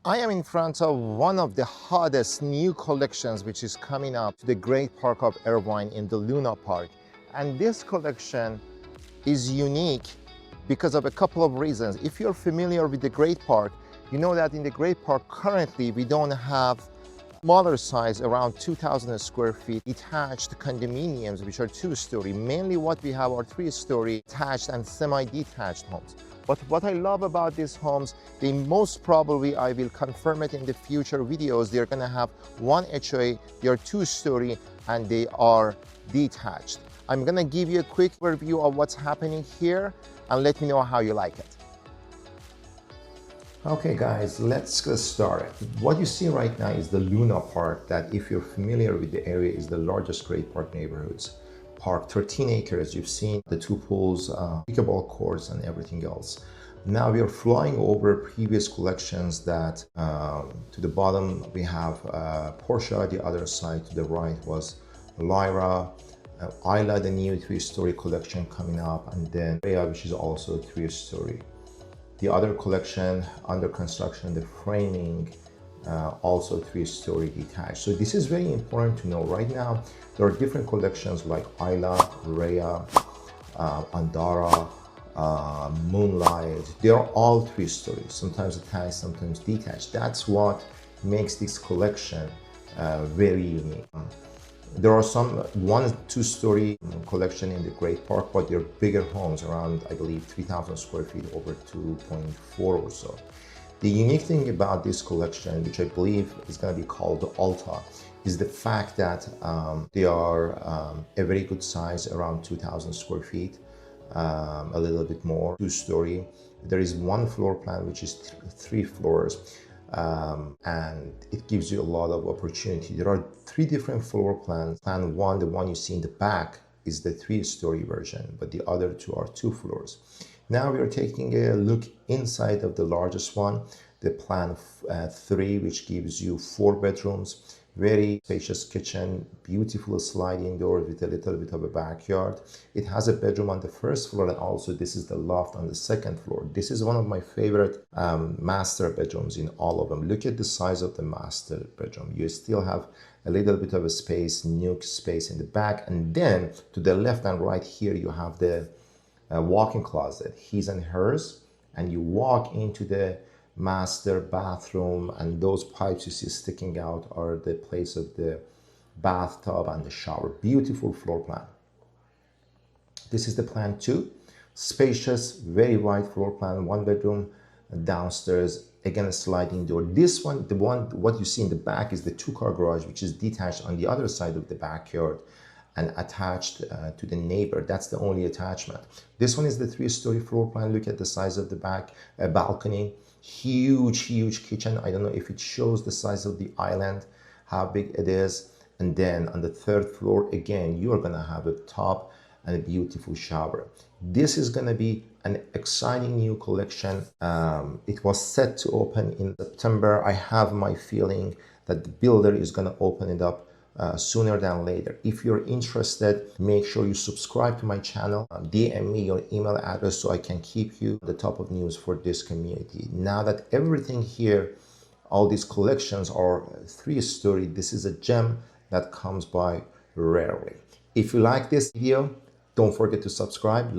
I am in front of one of the hottest new collections which is coming up to the Great Park of Irvine in the Luna Park. And this collection is unique because of a couple of reasons. If you're familiar with the Great Park, you know that in the Great Park currently we don't have smaller size, around 2,000 square feet, detached condominiums, which are two-story. Mainly what we have are three-story detached and semi-detached homes. But what I love about these homes, they most probably, I will confirm it in the future videos, they're gonna have one HOA, they're two-story, and they are detached. I'm gonna give you a quick overview of what's happening here, and let me know how you like it. Okay guys, let's get started. What you see right now is the Luna Park, that if you're familiar with the area is the largest Great Park neighborhoods. Park, 13 acres, you've seen the two pools, pickleball courts and everything else. Now we are flying over previous collections that to the bottom we have Porsche, the other side to the right was Lyra, Isla, the new three-story collection coming up, and then Rhea, which is also three-story. The other collection under construction, the framing, also three-story detached. So this is very important to know. Right now, there are different collections like Isla, Rhea, Andara, Moonlight. They are all three-story, sometimes attached, sometimes detached. That's what makes this collection very unique. There are some 1 and 2 story collection in the Great Park, but they're bigger homes, around, I believe, 3,000 square feet, over 2.4 or so. The unique thing about this collection, which I believe is going to be called the Alta, is the fact that they are a very good size, around 2,000 square feet, a little bit more, 2-story. There is one floor plan, which is 3 floors. And it gives you a lot of opportunity. There are 3 different floor plans. Plan 1, the one you see in the back, is the 3-story version, but the other 2 are 2 floors. Now we are taking a look inside of the largest one, the plan 3, which gives you 4 bedrooms, very spacious kitchen, beautiful sliding door with a little bit of a backyard. It has a bedroom on the 1st floor, and also this is the loft on the 2nd floor. This is one of my favorite master bedrooms in all of them. Look at the size of the master bedroom. You still have a little bit of a space, nuke space in the back, and then to the left and right here you have the walk-in closet, his and hers, and you walk into the master bathroom, and those pipes you see sticking out are the place of the bathtub and the shower. Beautiful floor plan. This is the plan 2, spacious, very wide floor plan, 1 bedroom downstairs, again a sliding door. This one, what you see in the back, is the 2-car garage, which is detached on the other side of the backyard and attached to the neighbor. That's the only attachment. This one is the 3-story floor plan. Look at the size of the back balcony. Huge kitchen. I don't know if it shows the size of the island, how big it is. And then on the 3rd floor, again, you are gonna have a tub and a beautiful shower. This is gonna be an exciting new collection. It was set to open in September. I have my feeling that the builder is gonna open it up sooner than later. If you're interested, make sure you subscribe to my channel, DM me your email address so I can keep you at the top of news for this community. Now that everything here, all these collections are 3-story, this is a gem that comes by rarely. If you like this video, don't forget to subscribe.